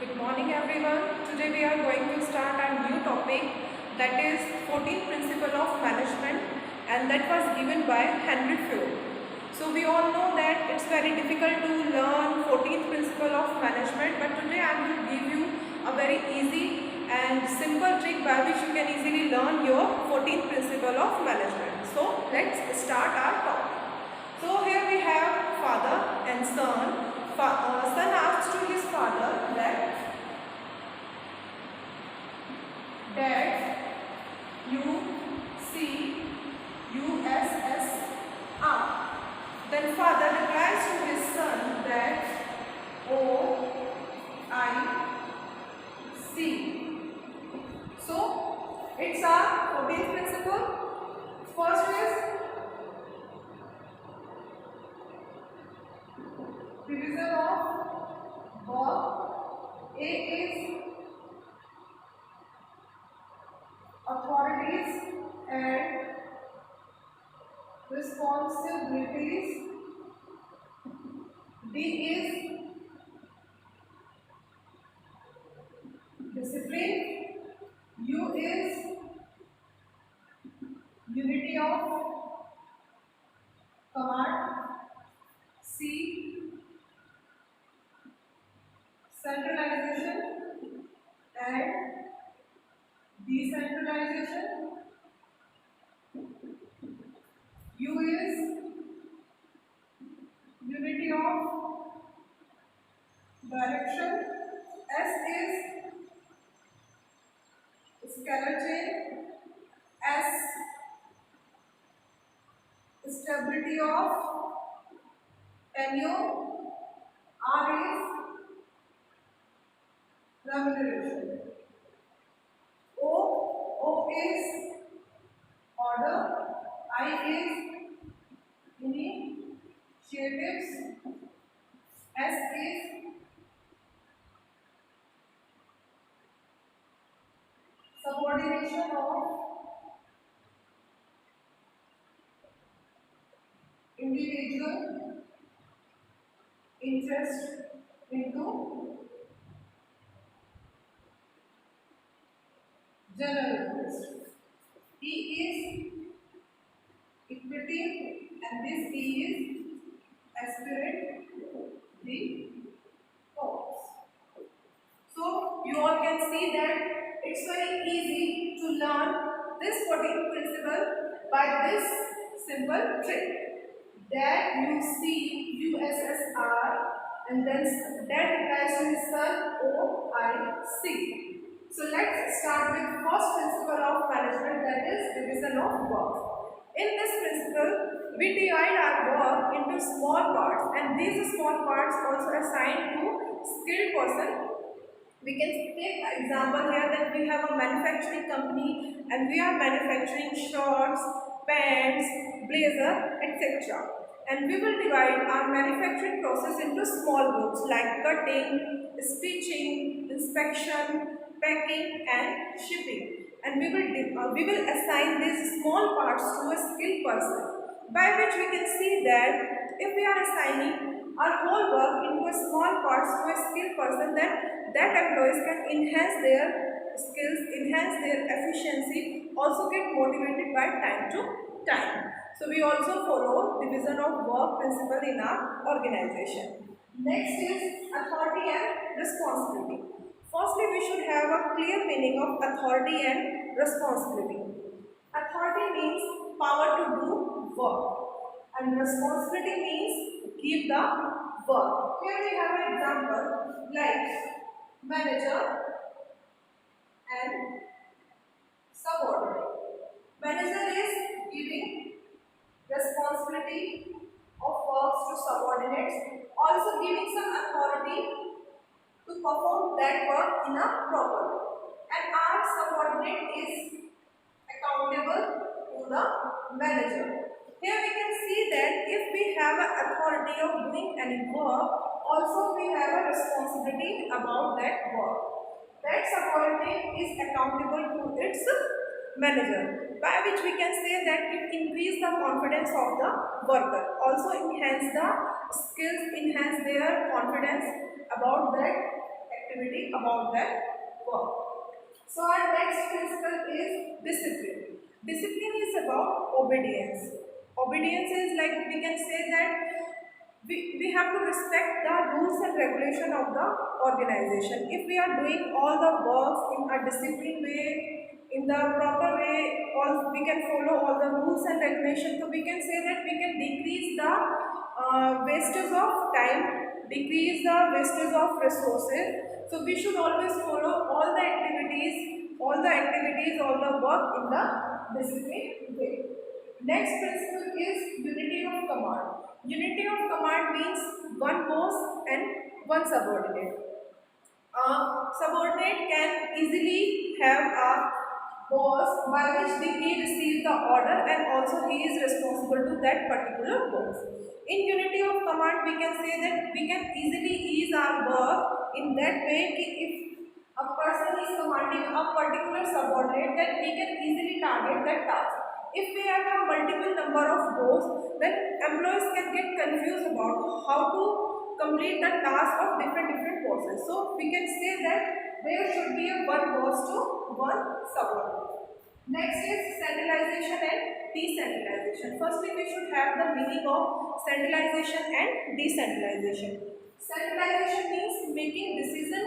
Good morning everyone. Today we are going to start a new topic, that is 14th principle of management, and that was given by Henry Ford. So we all know that it's very difficult to learn 14th principle of management, but today I will give you a very easy and simple trick by which you can easily learn your 14th principle of management. So let's start our topic. So here we have father and son. Son asks to his father that, Dad, you see USSR. Then father replies to his son that OIC. So it's our 14th principle. First is division of work. A is authorities and responsibilities. D is discipline. U is unity of command. C, centralization and decentralization. U is unity of direction. S is scalar chain. S, stability of tenure. R is remuneration. O is order. I is initiatives. S is subordination of individual interest into general interest. E is equity, and this E is aspirate the cause. So you all can see that it's very easy to learn this 14th principle by this simple trick. That you see USSR, and then that replies to his son OIC. So let's start with first principle of management, that is division of work. In this principle, we divide our work into small parts, and these small parts also assigned to skilled person. We can take an example here that we have a manufacturing company and we are manufacturing shorts, pants, blazer, etc. And we will divide our manufacturing process into small groups like cutting, stitching, inspection, packing and shipping. And we will assign these small parts to a skilled person, by which we can see that if we are assigning our whole work into a small parts to a skilled person, then that employees can enhance their skills, enhance their efficiency, also get motivated by time to time. So we also follow division of work principle in our organization. Next is authority and responsibility. Firstly, we should have a clear meaning of authority and responsibility. Authority means power to do work, and responsibility means give the work. Here we have an example like manager and subordinate. Manager is giving responsibility of works to subordinates, also giving some authority to perform that work in a proper way. And our subordinate is accountable to the manager. Here we can see that if we have an authority of doing any work, also we have a responsibility about that work. That subordinate is accountable to its manager, by which we can say that it increase the confidence of the worker, also enhance the skills, enhance their confidence about that activity, about their work. So our next principle is discipline. Discipline is about obedience. Obedience is like we can say that we have to respect the rules and regulation of the organization. If we are doing all the works in a disciplined way, in the proper way, or we can follow all the rules and regulations, so we can say that we can decrease the wastage of time, decrease the wastage of resources. So we should always follow all the work in the disciplined way. Next principle is unity of command. Unity of command means one boss and one subordinate. A subordinate can easily have a boss by which he receives the order, and also he is responsible to that particular boss. In unity of command, we can say that we can easily ease our work in that way कि if a person is commanding a particular subordinate, then he can easily target that task. If we have a multiple number of boss, then employees can get confused about how to complete the task of different bosses. So we can say that there should be a one boss to one subordinate. Next is centralization and decentralization. Firstly, we should have the meaning of centralization and decentralization. Centralization means making decision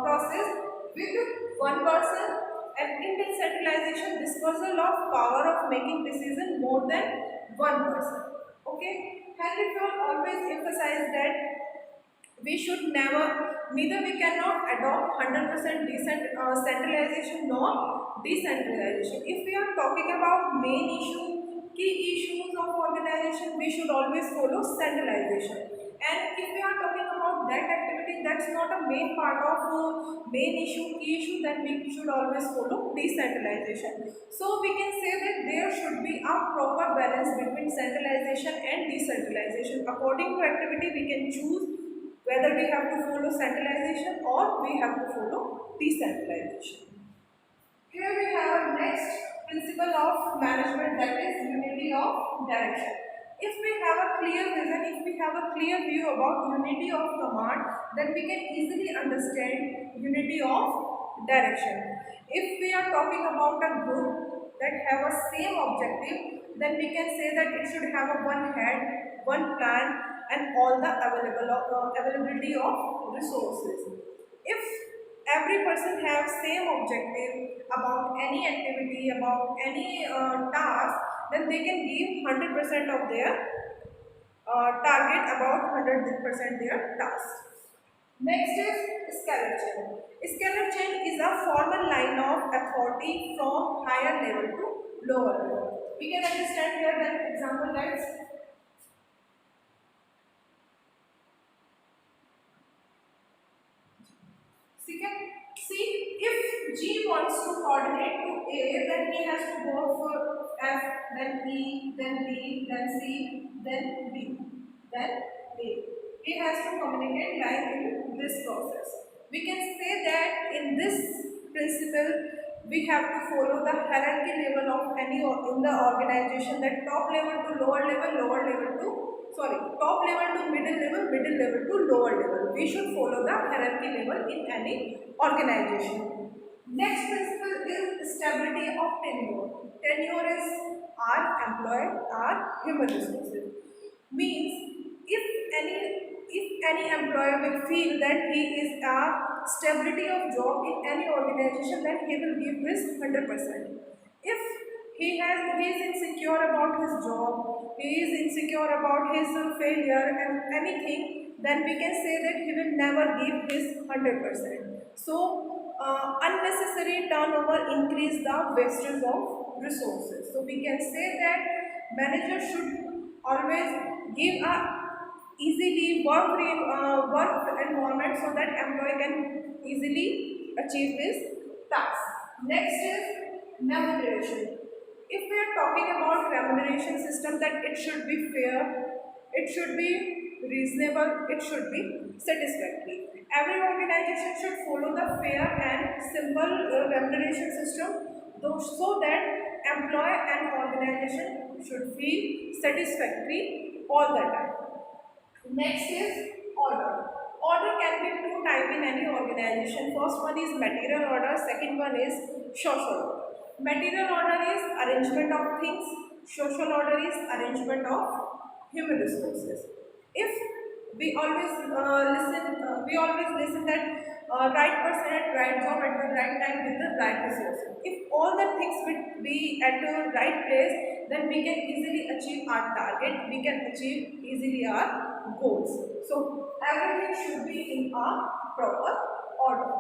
process with one person, and in decentralization, dispersal of power of making decision more than one person. Okay, Henry Ford always emphasized that we should neither we cannot adopt 100% centralization nor decentralization. If we are talking about key issues of organization, we should always follow centralization. And if we are talking about that activity, that's not a main part of key issue, then we should always follow decentralization. So we can say that there should be a proper balance between centralization and decentralization. According to activity, we can choose whether we have to follow centralization or we have to follow decentralization. Here we have next principle of management, that is unity of direction. If we have a clear vision, if we have a clear view about unity of command, then we can easily understand unity of direction. If we are talking about a group that have a same objective, then we can say that it should have a one head, one plan, and all the availability of resources. If every person have same objective about any activity, about any task, then they can give 100% of their target about 100% their task. Next is scallop chain. Scallop chain is a formal line of authority from higher level to lower level. We can understand here that example, let's see, if G wants to coordinate to A, then he has to go for F, then E, then B, then C, then D, then A. He has to communicate like in this process. We can say that in this principle, we have to follow the hierarchy level of any in the organization, that top level to lower level, lower level to top level to middle level to lower level. We should follow the hierarchy level in any organization. Next principle is stability of tenure. Tenure is our employee, our human resources. Means if any employer will feel that he is a stability of job in any organization, then he will give his 100%. If he is insecure about his job, he is insecure about his failure and anything, then we can say that he will never give his 100%. So unnecessary turnover increase the wastage of resources. So we can say that manager should always give a easily work environment so that employee can easily achieve his task. Next is remuneration. If we are talking about remuneration system, that it should be fair, it should be reasonable, it should be satisfactory. Every organization should follow the fair and simple remuneration system, so that employee and organization should feel satisfactory all the time. Next is order. Order Order can be two type in any organization. First one is material order, second one is social order. Material order is arrangement of things, social order is arrangement of human resources. If we always listen that right person at right job at the right time with the right resources. If all the things will be at the right place, then we can easily achieve our target. We can achieve easily our goals. So everything should be in a proper order.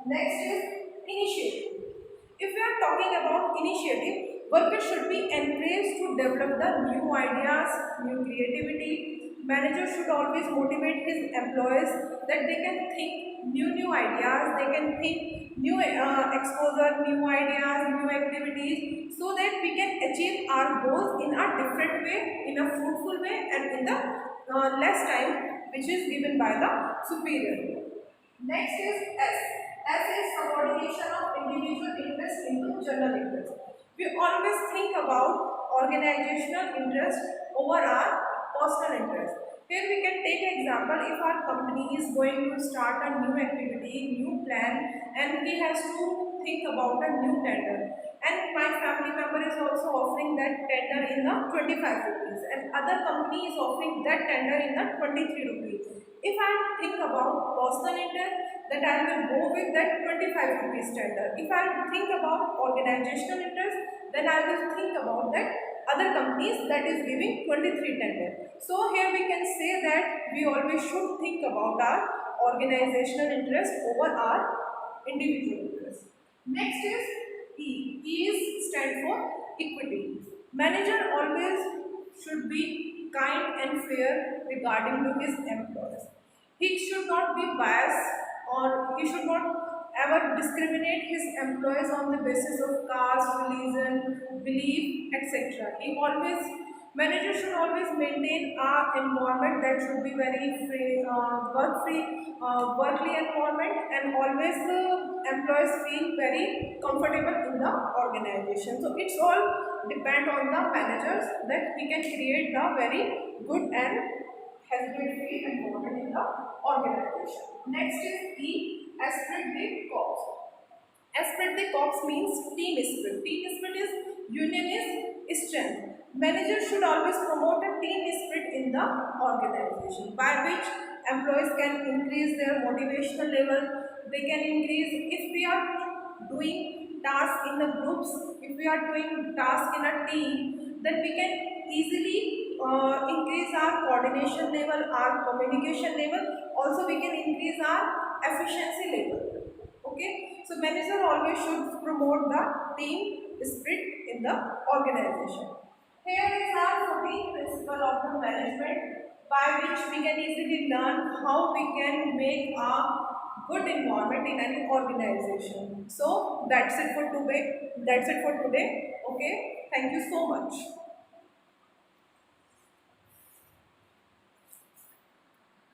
Next is initiative. If we are talking about initiative, workers should be encouraged to develop the new ideas, new creativity. Manager should always motivate his employees that they can think new ideas, they can think new exposure, new ideas, new activities, so that we can achieve our goals in a different way, in a fruitful way, and in the less time which is given by the superior. Next is S. S is subordination of individual interest into general interest. We always think about organizational interest over our personal interest. Here we can take an example. If our company is going to start a new activity, new plan, and he has to think about a new tender, and my family member is also offering that tender in the 25 rupees, and other company is offering that tender in the 23 rupees. If I think about personal interest, then I will go with that 25 rupees tender. If I think about organizational interest, then I will think about that other companies that is giving 23 tender. So here we can say that we always should think about our organizational interest over our individual interest. Next is E. E is stand for equity. Manager always should be kind and fair regarding to his employees. He should not be biased, or he should not ever discriminate his employees on the basis of caste, religion, belief, etc. Manager should always maintain a environment that should be very free, workly environment, and always employees feel very comfortable in the organization. So it's all depend on the managers that we can create the very good and hesitate-free environment in the organization. Next is the esprit de corps. Esprit de corps means team spirit. Team spirit is union is strength. Managers should always promote a team spirit in the organization, by which employees can increase their motivational level. They can increase, if we are doing tasks in the groups, if we are doing tasks in a team, then we can easily increase our coordination level, our communication level. Also, we can increase our efficiency level. Okay, so manager always should promote the team spirit in the organization. Here is our 14th principle of the management, by which we can easily learn how we can make a good environment in any organization. So that's it for today. Okay, thank you so much.